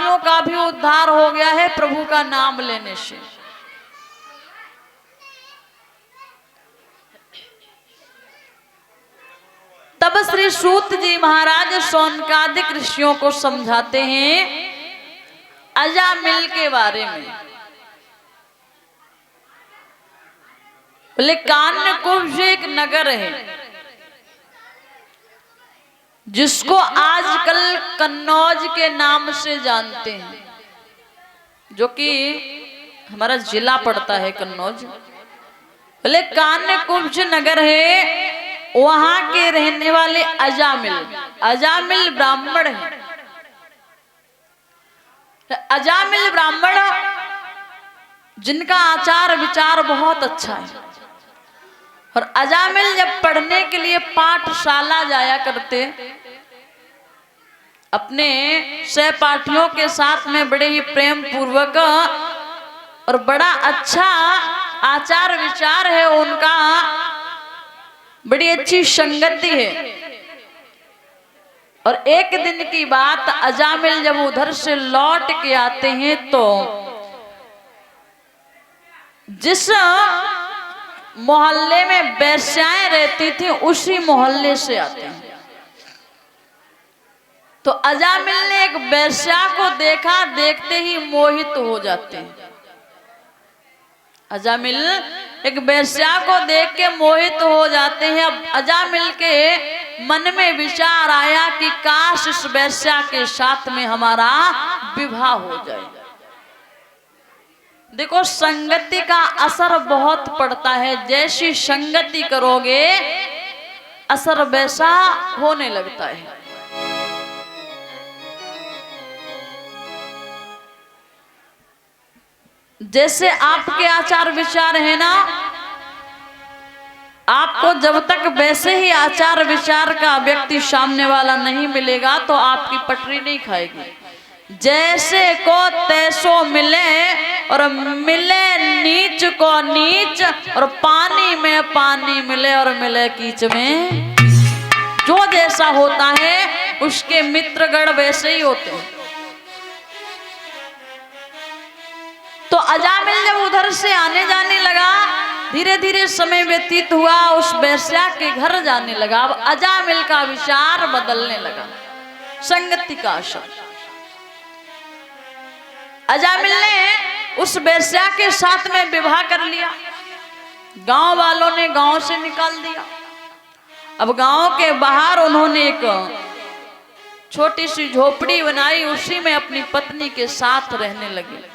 पापियों का भी उद्धार हो गया है प्रभु का नाम लेने से। तब श्री सूत जी महाराज शौनकादिक ऋषियों को समझाते हैं अजामिल के बारे में। बोले कान्यकुब्ज एक नगर है जिसको आजकल कन्नौज के नाम से जानते हैं, जो कि हमारा जिला पड़ता है कन्नौज। बोले कान्यकुब्ज नगर है, वहां के रहने वाले अजामिल ब्राह्मण हैं। अजामिल ब्राह्मण जिनका आचार विचार बहुत अच्छा है, और अजामिल जब पढ़ने के लिए पाठशाला जाया करते, अपने सहपाठियों के साथ में बड़े ही प्रेम पूर्वक और बड़ा अच्छा आचार विचार है उनका, बड़ी अच्छी संगति है। और एक दिन की बात, अजामिल जब उधर से लौट के आते हैं तो जिस मोहल्ले में वेश्याएं रहती थी उसी मोहल्ले से आते हैं। तो अजामिल ने एक वेश्या को देखा, देखते ही मोहित हो जाते हैं। अजामिल एक वेश्या को देख के मोहित हो जाते हैं। अब अजामिल के मन में विचार आया कि काश इस वेश्या के साथ में हमारा विवाह हो जाए। देखो संगति का असर बहुत पड़ता है, जैसी संगति करोगे असर वैसा होने लगता है। जैसे आपके आचार विचार है ना, आपको जब तक वैसे ही आचार विचार का व्यक्ति सामने वाला नहीं मिलेगा तो आपकी पटरी नहीं खाएगी। जैसे को तैसो मिले, और मिले नीच को नीच, और पानी में पानी मिले और मिले कीच में। जो जैसा होता है उसके मित्रगण वैसे ही होते हैं। तो अजामिल जब उधर से आने जाने लगा, धीरे धीरे समय व्यतीत हुआ, उस वेश्या के घर जाने लगा। अब अजामिल का विचार बदलने लगा, संगति का असर। अजामिल ने उस वेश्या के साथ में विवाह कर लिया। गांव वालों ने गांव से निकाल दिया। अब गांव के बाहर उन्होंने एक छोटी सी झोपड़ी बनाई, उसी में अपनी पत्नी के साथ रहने लगे।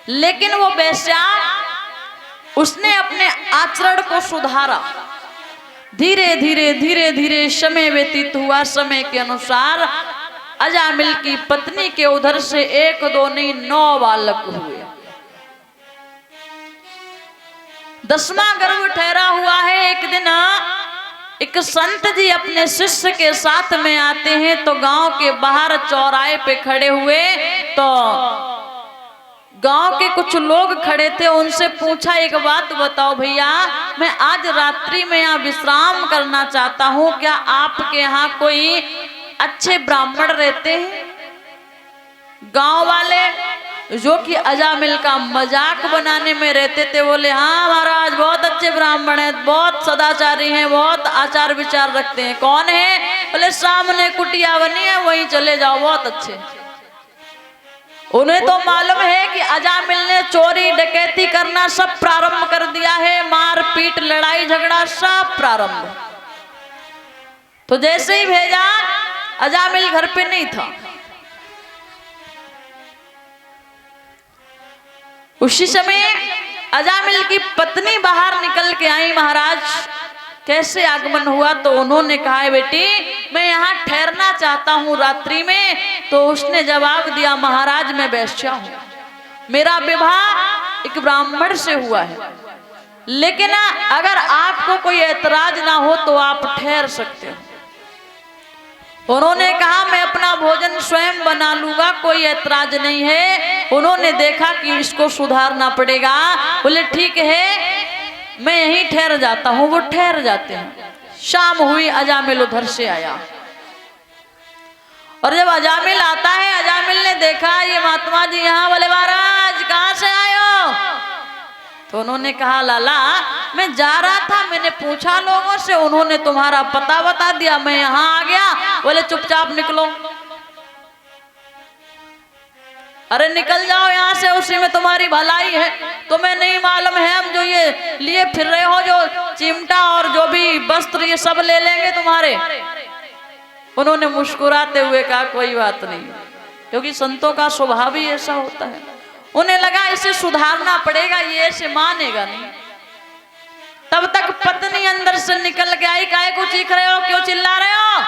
लेकिन वो वेश्या, उसने अपने आचरण को सुधारा। धीरे धीरे धीरे धीरे समय व्यतीत हुआ। समय के अनुसार अजामिल की पत्नी के उधर से 1 2 नहीं 9 बालक हुए। 10वां गर्भ ठहरा हुआ है। एक दिन एक संत जी अपने शिष्य के साथ में आते हैं, तो गांव के बाहर चौराहे पे खड़े हुए, तो गांव के कुछ लोग खड़े थे। उनसे पूछा, एक बात बताओ भैया, मैं आज रात्रि में यहाँ विश्राम करना चाहता हूँ, क्या आपके यहाँ कोई अच्छे ब्राह्मण रहते हैं? गांव वाले जो कि अजामिल का मजाक बनाने में रहते थे बोले, हाँ महाराज बहुत अच्छे ब्राह्मण हैं, बहुत सदाचारी हैं, बहुत आचार विचार रखते हैं। कौन है? बोले सामने कुटिया बनी है, वहीं चले जाओ, बहुत अच्छे। उन्हें तो मालूम है कि अजामिल ने चोरी डकैती करना सब प्रारंभ कर दिया है, मार पीट लड़ाई झगड़ा सब प्रारंभ। तो जैसे ही भेजा, अजामिल घर पे नहीं था। उसी समय अजामिल की पत्नी बाहर निकल के आई, महाराज कैसे आगमन हुआ? तो उन्होंने कहा, बेटी मैं यहाँ ठहरना चाहता हूँ रात्रि में। तो उसने जवाब दिया, महाराज मैं वेश्या हूँ, मेरा विवाह एक ब्राह्मण से हुआ है, लेकिन अगर आपको कोई ऐतराज ना हो तो आप ठहर सकते हो। उन्होंने कहा, मैं अपना भोजन स्वयं बना लूंगा, कोई ऐतराज नहीं है। उन्होंने देखा कि इसको सुधारना पड़ेगा। बोले ठीक है, मैं यहीं ठहर जाता हूँ। वो ठहर जाते हैं। शाम हुई, अजामिल उधर से आया, और जब अजामिल आता है, अजामिल ने देखा ये महात्मा जी यहाँ? बोले महाराज कहाँ से आए हो? तो उन्होंने कहा लाला मैं जा रहा था, मैंने पूछा लोगों से, उन्होंने तुम्हारा पता बता दिया, मैं यहाँ आ गया। बोले चुपचाप निकलो। अरे निकल जाओ यहाँ से, उसी में तुम्हारी भलाई है। तुम्हें नहीं मालूम है हम जो ये लिए फिर रहे हो, जो चिमटा और जो भी वस्त्र, ये सब ले लेंगे तुम्हारे। उन्होंने मुस्कुराते हुए कहा कोई बात नहीं, क्योंकि संतों का स्वभाव ही ऐसा होता है। उन्हें लगा इसे सुधारना पड़ेगा, ये ऐसे मानेगा नहीं। तब तक पत्नी अंदर से निकल के आई, काहे को चीख रहे हो, क्यों चिल्ला रहे हो?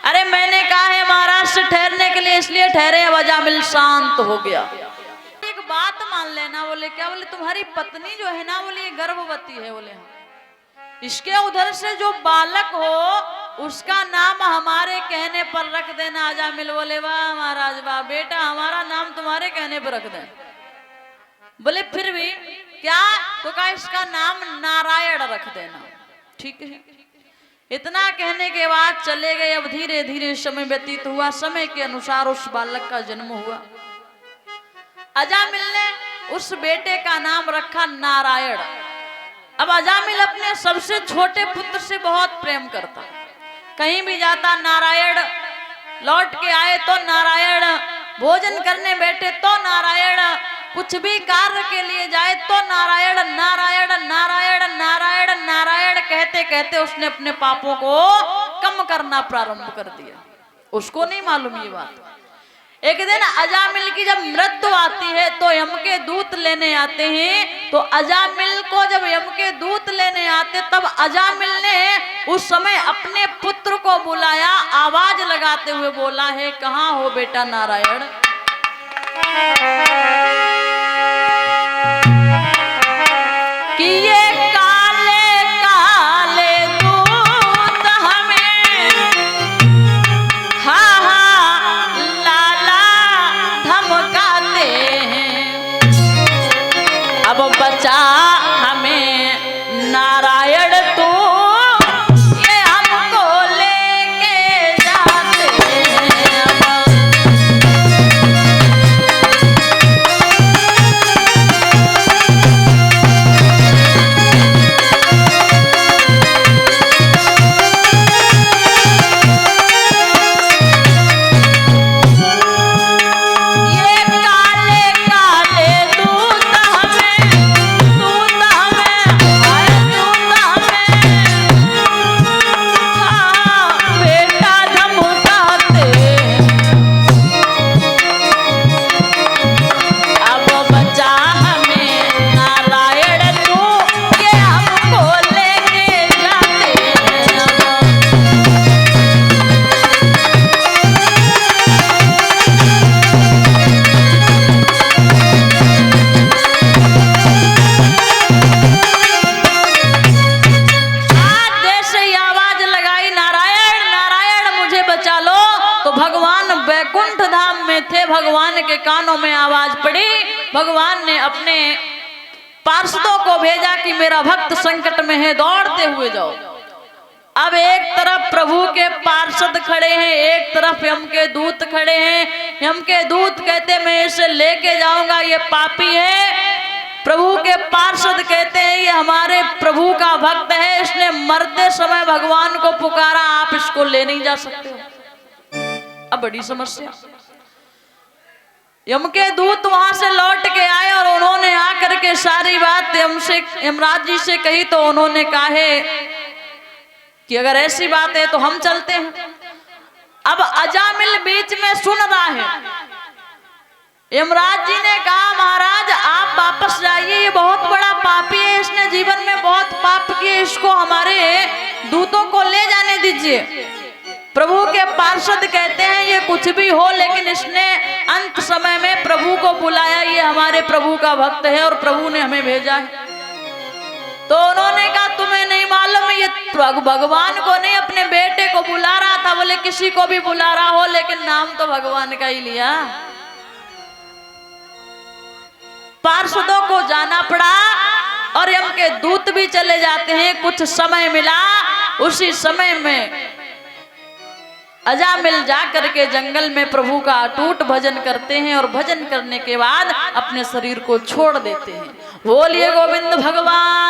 अरे मैंने कहा है महाराज से ठहरने के लिए, इसलिए ठहरे। अजामिल शांत हो गया। एक बात मान लेना। बोले क्या? बोले तुम्हारी पत्नी जो है ना, बोले गर्भवती है। बोले इसके उधर से जो बालक हो उसका नाम हमारे कहने पर रख देना। अजामिल बोले वाह महाराज वाह, बेटा हमारा नाम तुम्हारे कहने पर रख दें। बोले फिर भी क्या? तो कहा इसका नाम नारायण रख देना। ठीक है। इतना कहने के बाद चले गए। अब धीरे धीरे समय व्यतीत हुआ, समय के अनुसार उस बालक का जन्म हुआ। अजामिल ने उस बेटे का नाम रखा नारायण। अब अजामिल अपने सबसे छोटे पुत्र से बहुत प्रेम करता, कहीं भी जाता नारायण, लौट के आए तो नारायण, भोजन करने बैठे तो नारायण, कुछ भी कार्य के लिए जाए तो नारायण नारायण नारायण नारायण नारायण कहते कहते उसने अपने पापों को कम करना प्रारंभ कर दिया। उसको नहीं मालूम ये बात। एक दिन अजामिल की जब मृत्यु आती है तो यम के दूत लेने आते हैं। तो अजामिल को जब यम के दूत लेने आते तब अजामिल ने उस समय अपने पुत्र को बुलाया, आवाज लगाते हुए बोला है कहाँ हो बेटा नारायण? कि ये काले काले दूत हमें हा हा लाला धमकाते हैं, अब बचा हमें नारायण तू, ये हमको लेके जाते हैं। भगवान के कानों में आवाज पड़ी। भगवान ने अपने पार्षदों को भेजा कि मेरा भक्त संकट में है, दौड़ते हुए जाओ। अब एक तरफ प्रभु के पार्षद खड़े हैं, एक तरफ यम के दूत खड़े हैं। यम के दूत कहते मैं इसे लेके जाऊंगा, ये पापी है। प्रभु के पार्षद कहते हैं ये हमारे प्रभु का भक्त है, इसने मरते समय भगवान को पुकारा, आप इसको ले नहीं जा सकते हो। अब बड़ी समस्या। यम के दूत वहां से लौट के आए और उन्होंने आकर के सारी बात यमराज जी से कही। तो उन्होंने कहा है कि अगर ऐसी बात है तो हम चलते हैं। अब अजामिल बीच में सुन रहा है। यमराज जी ने कहा महाराज आप वापस जाइए, ये बहुत बड़ा पापी है, इसने जीवन में बहुत पाप किए, इसको हमारे दूतों को ले जाने दीजिए। प्रभु के पार्षद कहते हैं ये कुछ भी हो लेकिन इसने अंत समय में प्रभु को बुलाया, ये हमारे प्रभु का भक्त है और प्रभु ने हमें भेजा है। तो उन्होंने कहा तुम्हें नहीं मालूम ये भगवान को नहीं अपने बेटे को बुला रहा था। बोले किसी को भी बुला रहा हो लेकिन नाम तो भगवान का ही लिया। पार्षदों को जाना पड़ा और यम के दूत भी चले जाते हैं। कुछ समय मिला, उसी समय में अजामिल जा करके जंगल में प्रभु का अटूट भजन करते हैं और भजन करने के बाद अपने शरीर को छोड़ देते हैं। बोलिए गोविंद भगवान